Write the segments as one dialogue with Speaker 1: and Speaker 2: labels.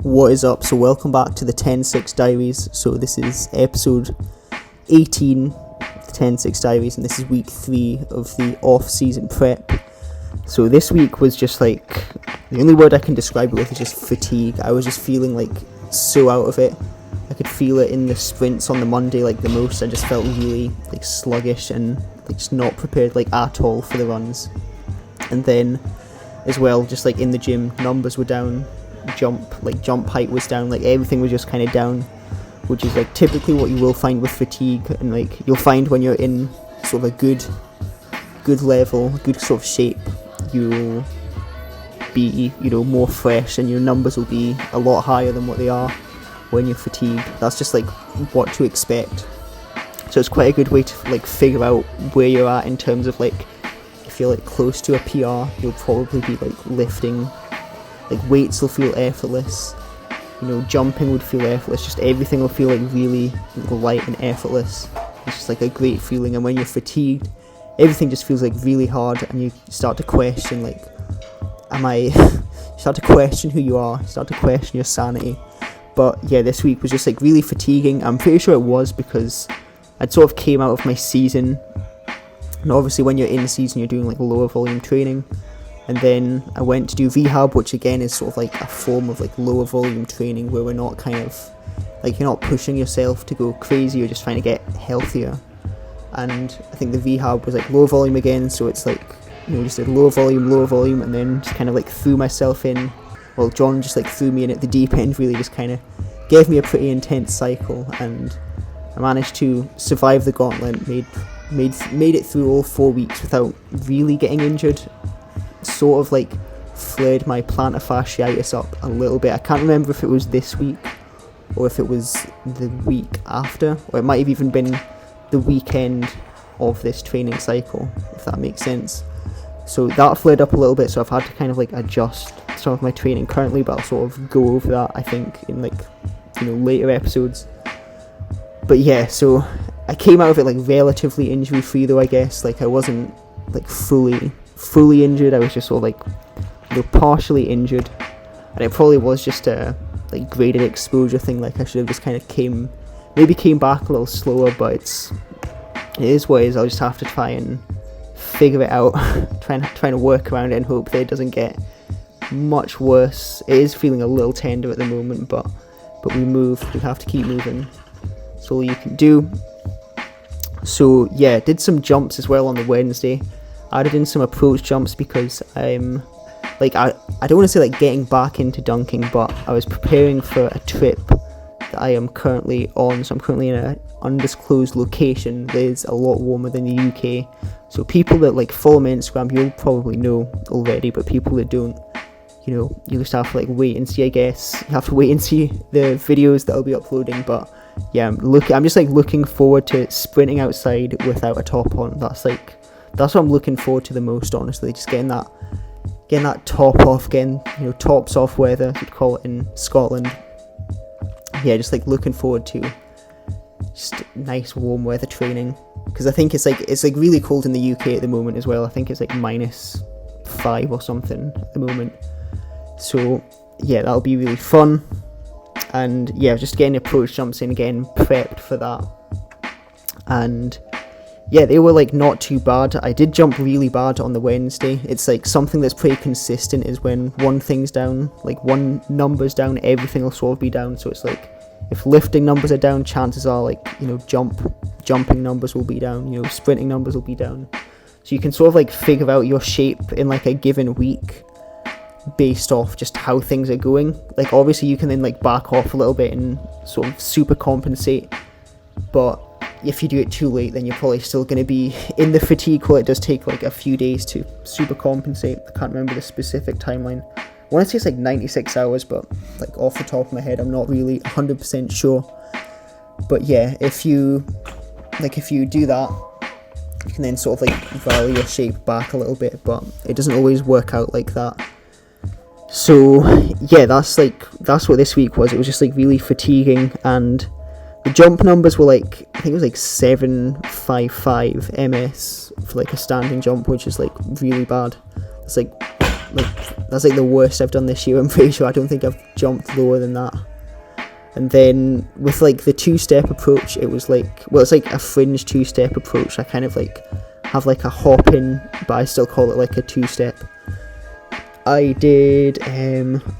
Speaker 1: What is up? So welcome back to the 10-6 Diaries. So this is episode 18 of the 10-6 Diaries, and this is week 3 of the off-season prep. So this week was just like, the only word I can describe it with is just fatigue. I was just feeling like so out of it. I could feel it in the sprints on the Monday like the most. I just felt really like sluggish and like just not prepared like at all for the runs. And then as well, just like in the gym, numbers were down. Jump height was down, like everything was just kind of down, which is like typically what you will find with fatigue, and like you'll find when you're in sort of a good level, good sort of shape, you'll be, more fresh, and your numbers will be a lot higher than what they are when you're fatigued. That's just like what to expect. So it's quite a good way to like figure out where you're at in terms of like, if you're like close to a PR, you'll probably be like lifting. Like weights will feel effortless, jumping would feel effortless, just everything will feel like really light and effortless. It's just like a great feeling. And when you're fatigued, everything just feels like really hard, and you start to question like, you start to question who you are, start to question your sanity. But yeah, this week was just like really fatiguing. I'm pretty sure it was because I'd sort of came out of my season, and obviously when you're in season you're doing like lower volume training. And then I went to do rehab, which again is sort of like a form of like lower volume training where we're not kind of like, you're not pushing yourself to go crazy, you're just trying to get healthier. And I think the rehab was like low volume again, so it's like, just did lower volume, and then just kind of like threw myself in. Well, John just like threw me in at the deep end, really just kind of gave me a pretty intense cycle, and I managed to survive the gauntlet, made it through all 4 weeks without really getting injured. Sort of like flared my plantar fasciitis up a little bit. I can't remember if it was this week or if it was the week after, or it might have even been the weekend of this training cycle, if that makes sense. So that flared up a little bit, so I've had to kind of like adjust some of my training currently, but I'll sort of go over that I think in like later episodes. But yeah, so I came out of it like relatively injury free though, I guess. Like I wasn't like fully injured, I was just sort of like partially injured, and it probably was just a like graded exposure thing. Like I should have just kind of came back a little slower, but it is what it is. I'll just have to try and figure it out, trying to work around it and hope that it doesn't get much worse. It is feeling a little tender at the moment, but we have to keep moving. That's all you can do. So yeah, did some jumps as well on the Wednesday. Added in some approach jumps because I'm like, I don't want to say like getting back into dunking, but I was preparing for a trip that I am currently on. So I'm currently in an undisclosed location that is a lot warmer than the UK. So people that like follow me on Instagram, you'll probably know already, but people that don't, you just have to like wait and see, I guess. You have to wait and see the videos that I'll be uploading. But yeah, I'm just like looking forward to sprinting outside without a top on. That's what I'm looking forward to the most, honestly. Just getting that top off, getting tops off weather, you'd call it in Scotland. Yeah, just like looking forward to just nice warm weather training, because I think it's like really cold in the UK at the moment as well. I think it's like -5 or something at the moment. So yeah, that'll be really fun. And yeah, just getting approach jumps in, getting prepped for that. And yeah, they were like not too bad. I did jump really bad on the Wednesday. It's like something that's pretty consistent is when one thing's down, like one number's down, everything will sort of be down. So it's like if lifting numbers are down, chances are like, jumping numbers will be down, sprinting numbers will be down. So you can sort of like figure out your shape in like a given week based off just how things are going. Like obviously you can then like back off a little bit and sort of super compensate, but if you do it too late, then you're probably still going to be in the fatigue. Well, it does take like a few days to super compensate. I can't remember the specific timeline. I want to say it's like 96 hours, but like off the top of my head, I'm not really 100% sure. But yeah, if you do that, you can then sort of like dial your shape back a little bit, but it doesn't always work out like that. So yeah, that's what this week was. It was just like really fatiguing, and the jump numbers were like, I think it was like 755 ms for like a standing jump, which is like really bad. It's like that's like the worst I've done this year. I'm pretty sure I don't think I've jumped lower than that. And then with like the two-step approach, it was like, well, it's like a fringe two-step approach. I kind of like have like a hop in, but I still call it like a two-step. I did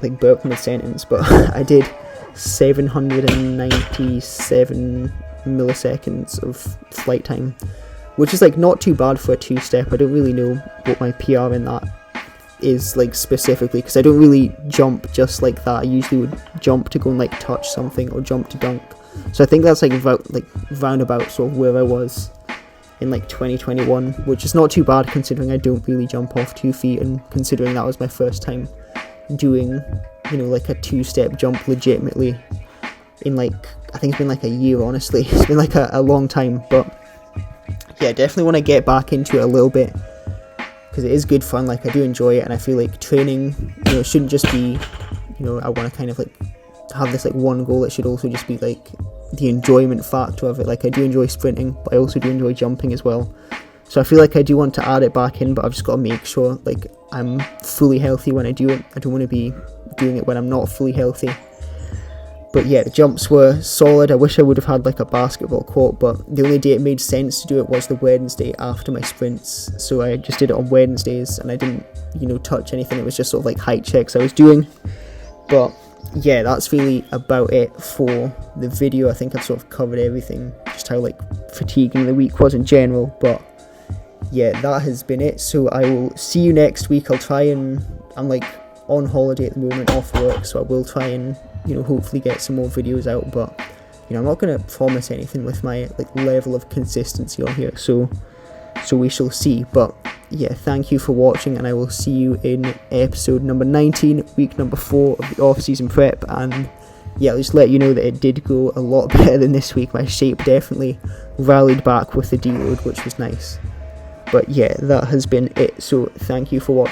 Speaker 1: like burp mid-sentence, but I did 797 milliseconds of flight time, which is like not too bad for a two-step. I don't really know what my PR in that is like specifically, because I don't really jump just like that. I usually would jump to go and like touch something or jump to dunk. So I think that's like roundabout sort of where I was in like 2021, which is not too bad considering I don't really jump off 2 feet, and considering that was my first time doing, you know, like a two-step jump legitimately in like, I think it's been like a year, honestly. It's been like a long time, but yeah, definitely want to get back into it a little bit, because it is good fun. Like, I do enjoy it, and I feel like training, you know, shouldn't just be, you know, I want to kind of like have this like one goal. It should also just be like the enjoyment factor of it. Like, I do enjoy sprinting, but I also do enjoy jumping as well. So I feel like I do want to add it back in, but I've just got to make sure like I'm fully healthy when I do it. I don't want to be doing it when I'm not fully healthy. But yeah, the jumps were solid. I wish I would have had like a basketball court, but the only day it made sense to do it was the Wednesday after my sprints. So I just did it on Wednesdays, and I didn't, you know, touch anything. It was just sort of like height checks I was doing. But yeah, that's really about it for the video. I think I've sort of covered everything, just how like fatiguing the week was in general. But yeah, that has been it. So I will see you next week. I'll try and, I'm like on holiday at the moment, off work, so I will try and, you know, hopefully get some more videos out. But, you know, I'm not going to promise anything with my like level of consistency on here, so we shall see. But yeah, thank you for watching, and I will see you in episode number 19, week number 4 of the off-season prep. And yeah, I'll just let you know that it did go a lot better than this week. My shape definitely rallied back with the deload, which was nice. But yeah, that has been it. So thank you for watching.